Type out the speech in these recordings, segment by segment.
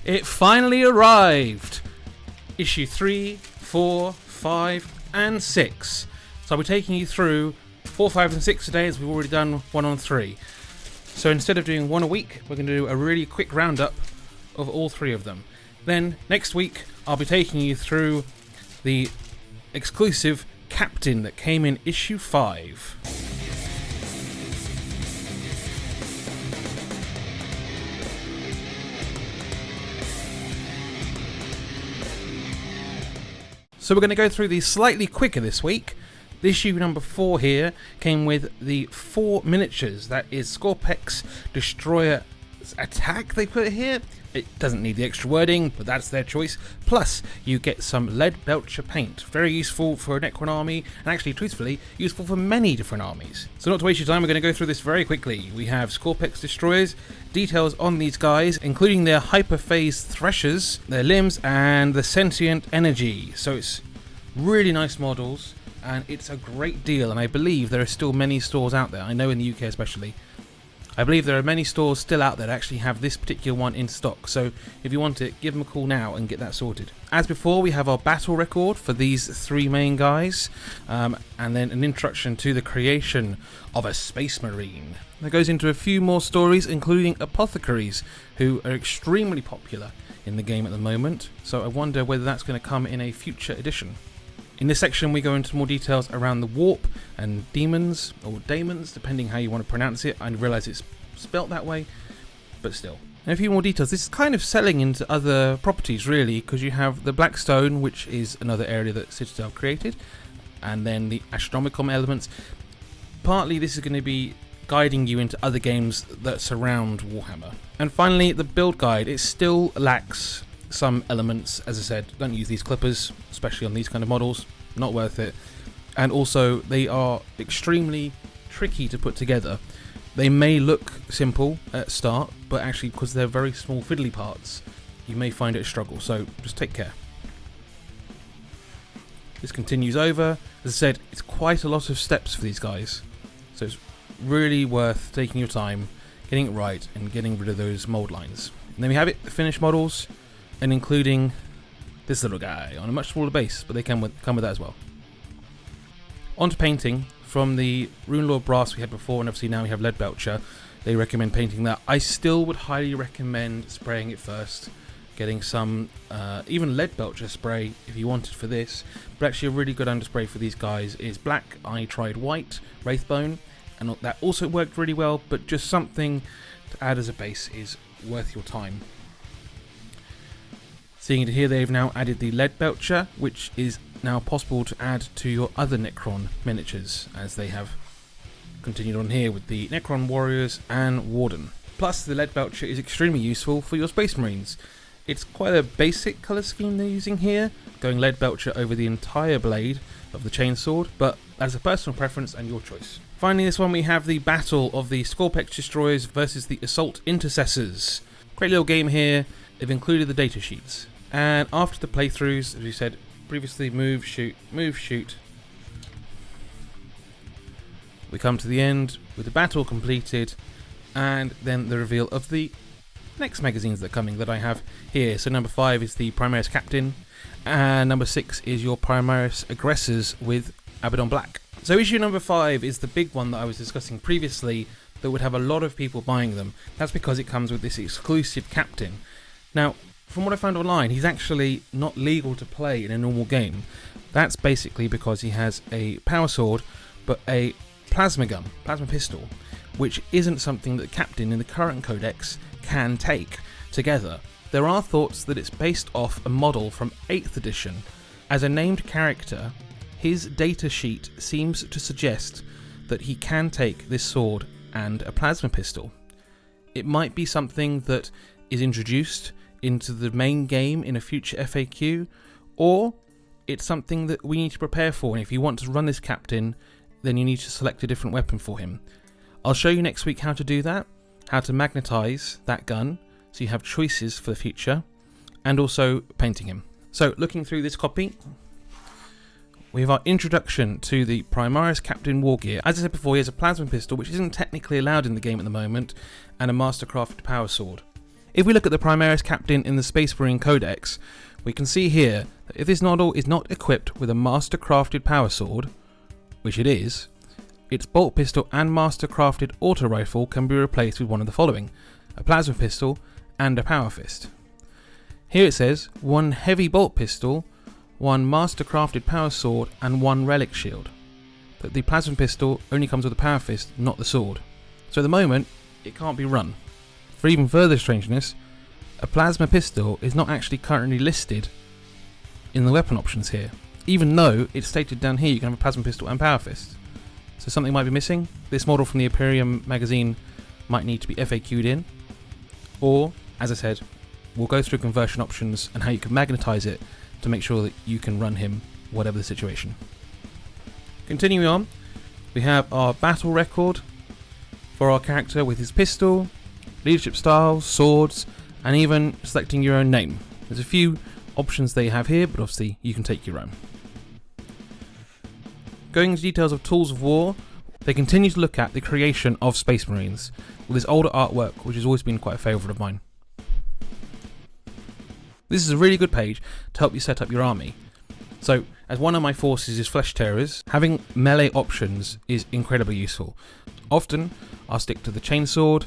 It finally arrived! Issue 3, 4, 5 and 6. So I'll be taking you through 4, 5 and 6 today, as we've already done 1 on 3. So instead of doing 1 a week, we're going to do a really quick roundup of all 3 of them. Then next week I'll be taking you through the exclusive Captain that came in issue 5. So we're going to go through these slightly quicker this week. Issue number 4 here came with the 4 miniatures. That is Scorpex Destroyer Attack, they put it here. It doesn't need the extra wording, but that's their choice. Plus, you get some lead belcher paint. Very useful for a Necron army, and actually, truthfully, useful for many different armies. So not to waste your time, we're going to go through this very quickly. We have Scorpex Destroyers, details on these guys, including their hyperphase threshers, their limbs, and the sentient energy. So it's really nice models, and it's a great deal, and I believe there are still many stores out there. I know in the UK especially. I believe there are many stores still out there that actually have this particular one in stock, so if you want it, give them a call now and get that sorted. As before, we have our battle record for these 3 main guys, and then an introduction to the creation of a Space Marine. That goes into a few more stories, including apothecaries, who are extremely popular in the game at the moment, so I wonder whether that's going to come in a future edition. In this section we go into more details around the warp and demons, or daemons, depending how you want to pronounce it. I realise it's spelt that way, but still. And a few more details. This is kind of selling into other properties really, because you have the Blackstone, which is another area that Citadel created, and then the Astronomicon elements. Partly this is going to be guiding you into other games that surround Warhammer. And finally, the build guide. It still lacks some elements. As I said, don't use these clippers, especially on these kind of models, not worth it. And also they are extremely tricky to put together. They may look simple at start, but actually because they're very small fiddly parts, you may find it a struggle, so just take care. This continues over. As I said, it's quite a lot of steps for these guys, so it's really worth taking your time, getting it right, and getting rid of those mold lines. And then we have it, the finished models, and including this little guy on a much smaller base, but they come with that as well. On to painting. From the Runelord Brass we had before, and obviously now we have Lead Belcher, they recommend painting that. I still would highly recommend spraying it first, getting some even Lead Belcher spray if you wanted for this, but actually a really good underspray for these guys is black. I tried white, Wraithbone, and that also worked really well, but just something to add as a base is worth your time. Seeing it here, they've now added the Lead Belcher, which is now possible to add to your other Necron miniatures, as they have continued on here with the Necron Warriors and Warden. Plus, the Lead Belcher is extremely useful for your Space Marines. It's quite a basic colour scheme they're using here, going Lead Belcher over the entire blade of the chainsword, but that's a personal preference and your choice. Finally, this one we have the battle of the Scorpex Destroyers versus the Assault Intercessors. Great little game here. They've included the data sheets. And after the playthroughs, as we said previously, move, shoot, we come to the end with the battle completed, and then the reveal of the next magazines that are coming that I have here. So number 5 is the Primaris Captain, and number 6 is your Primaris Aggressors with Abaddon Black. So issue number 5 is the big one that I was discussing previously that would have a lot of people buying them. That's because it comes with this exclusive Captain. Now, from what I found online, he's actually not legal to play in a normal game. That's basically because he has a power sword, but a plasma gun, plasma pistol, which isn't something that Captain in the current codex can take together. There are thoughts that it's based off a model from 8th edition. As a named character, his data sheet seems to suggest that he can take this sword and a plasma pistol. It might be something that is introduced into the main game in a future FAQ, or it's something that we need to prepare for, and if you want to run this Captain, then you need to select a different weapon for him. I'll show you next week how to do that, how to magnetize that gun, so you have choices for the future, and also painting him. So looking through this copy, we have our introduction to the Primaris Captain War Gear. As I said before, he has a plasma pistol, which isn't technically allowed in the game at the moment, and a mastercrafted power sword. If we look at the Primaris Captain in the Space Marine Codex, we can see here that if this model is not equipped with a master crafted power sword, which it is, its bolt pistol and master crafted auto rifle can be replaced with one of the following: a plasma pistol and a power fist. Here it says 1 heavy bolt pistol, 1 master crafted power sword and 1 relic shield. But the plasma pistol only comes with a power fist, not the sword. So at the moment, it can't be run. For even further strangeness, a plasma pistol is not actually currently listed in the weapon options here, even though it's stated down here you can have a plasma pistol and power fist. So something might be missing. This model from the Imperium Magazine might need to be FAQ'd in, or, as I said, we'll go through conversion options and how you can magnetize it to make sure that you can run him whatever the situation. Continuing on, we have our battle record for our character with his pistol, leadership styles, swords, and even selecting your own name. There's a few options they have here, but obviously you can take your own. Going into details of tools of war, they continue to look at the creation of Space Marines with this older artwork, which has always been quite a favourite of mine. This is a really good page to help you set up your army. So, as one of my forces is Flesh Tearers, having melee options is incredibly useful. Often, I'll stick to the chainsword,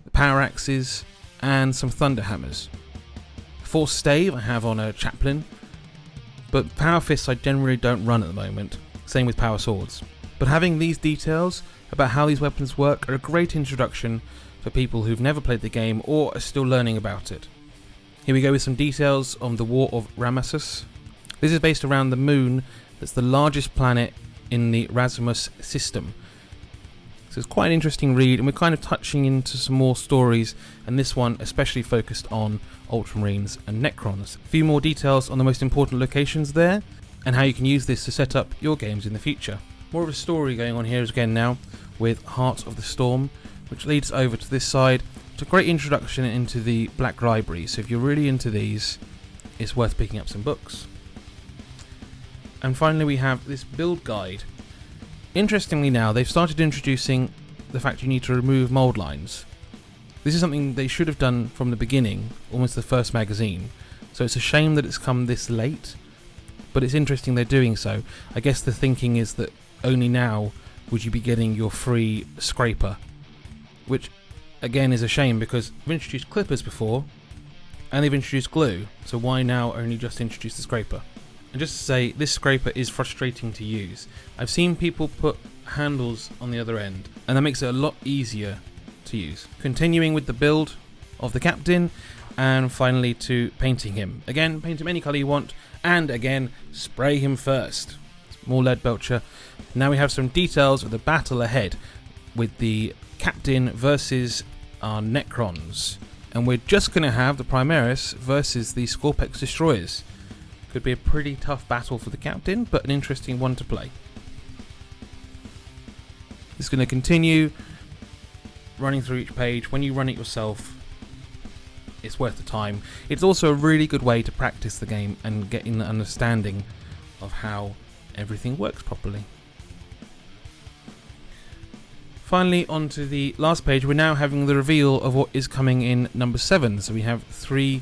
the power axes, and some thunder hammers. Force stave I have on a chaplain, but power fists I generally don't run at the moment, same with power swords. But having these details about how these weapons work are a great introduction for people who've never played the game or are still learning about it. Here we go with some details on the War of Ramassus. This is based around the moon that's the largest planet in the Rasmus system. So it's quite an interesting read, and we're kind of touching into some more stories, and this one especially focused on Ultramarines and Necrons. A few more details on the most important locations there, and how you can use this to set up your games in the future. More of a story going on here again now, with Heart of the Storm, which leads over to this side. It's a great introduction into the Black Library, so if you're really into these, it's worth picking up some books. And finally we have this build guide. Interestingly now, they've started introducing the fact you need to remove mold lines. This is something they should have done from the beginning, almost the first magazine, so it's a shame that it's come this late, but it's interesting they're doing so. I guess the thinking is that only now would you be getting your free scraper, which again is a shame because they've introduced clippers before and they've introduced glue, so why now only just introduce the scraper? And just to say, this scraper is frustrating to use. I've seen people put handles on the other end, and that makes it a lot easier to use. Continuing with the build of the captain, and finally to painting him. Again, paint him any colour you want, and again, spray him first. More lead belcher. Now we have some details of the battle ahead, with the captain versus our Necrons. And we're just going to have the Primaris versus the Scorpex destroyers. Could be a pretty tough battle for the captain, but an interesting one to play. It's going to continue running through each page. When you run it yourself, it's worth the time. It's also a really good way to practice the game and get an understanding of how everything works properly. Finally, on to the last page, we're now having the reveal of what is coming in number 7. So we have 3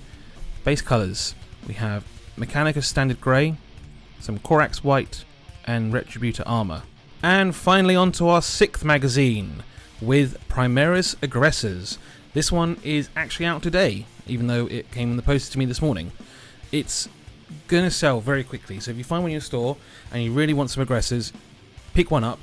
base colours. We have Mechanicus Standard Grey, some Corax White, and Retributor Armour. And finally on to our 6th magazine, with Primaris Aggressors. This one is actually out today, even though it came in the post to me this morning. It's going to sell very quickly, so if you find one in your store and you really want some Aggressors, pick one up.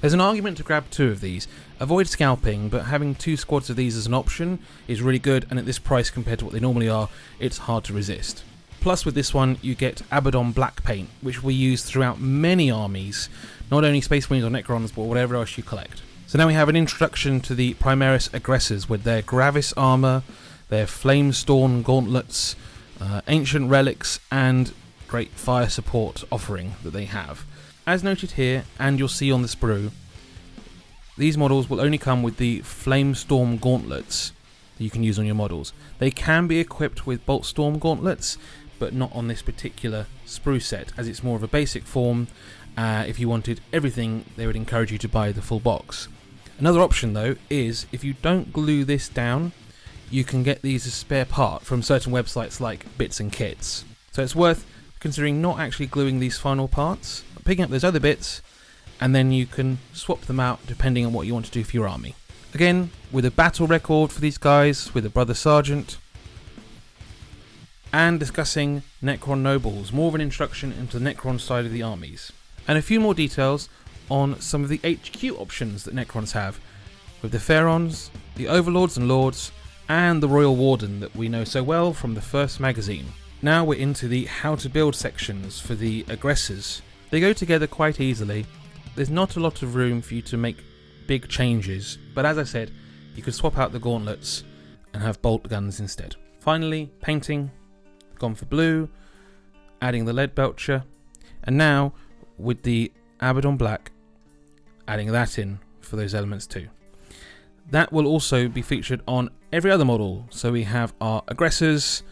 There's an argument to grab 2 of these. Avoid scalping, but having 2 squads of these as an option is really good, and at this price compared to what they normally are, it's hard to resist. Plus with this one you get Abaddon Black Paint, which we use throughout many armies, not only Space Marines or Necrons, but whatever else you collect. So now we have an introduction to the Primaris Aggressors with their Gravis armour, their Flamestorm gauntlets, ancient relics, and great fire support offering that they have. As noted here, and you'll see on the sprue, these models will only come with the Flamestorm gauntlets that you can use on your models. They can be equipped with Boltstorm gauntlets, but not on this particular sprue set, as it's more of a basic form. If you wanted everything, they would encourage you to buy the full box. Another option though is, if you don't glue this down, you can get these as spare part from certain websites like Bits and Kits. So it's worth considering not actually gluing these final parts, but picking up those other bits, and then you can swap them out depending on what you want to do for your army. Again, with a battle record for these guys, with a brother sergeant, and discussing Necron nobles, more of an introduction into the Necron side of the armies, and a few more details on some of the HQ options that Necrons have, with the Pharaons, the Overlords and Lords, and the Royal Warden that we know so well from the first magazine. Now we're into the how to build sections for the aggressors. They go together quite easily. There's not a lot of room for you to make big changes, but as I said, you could swap out the gauntlets and have bolt guns instead. Finally, painting, gone for blue, adding the lead belcher, and now with the Abaddon black, adding that in for those elements too. That will also be featured on every other model, so we have our aggressors,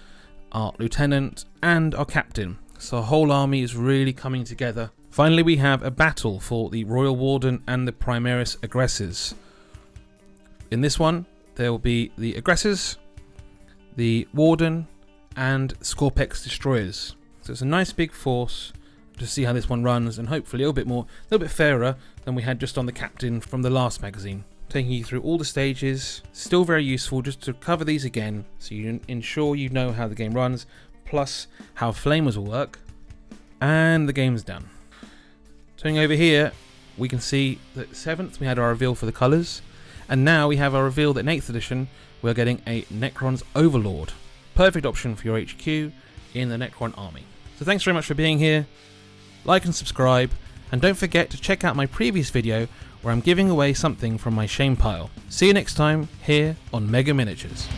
our lieutenant, and our captain, so our whole army is really coming together. Finally, we have a battle for the Royal Warden and the Primaris aggressors. In this one, there will be the aggressors, the Warden, and Scorpex destroyers. So it's a nice big force to see how this one runs, and hopefully a little bit fairer than we had just on the captain from the last magazine. Taking you through all the stages, still very useful just to cover these again so you ensure you know how the game runs, plus how flamers will work, and the game's done. Turning over here, we can see that 7th we had our reveal for the colours, and now we have our reveal that in 8th edition we're getting a Necron's Overlord. Perfect option for your HQ in the Necron army. So thanks very much for being here, like and subscribe, and don't forget to check out my previous video where I'm giving away something from my shame pile. See you next time here on Mega Miniatures.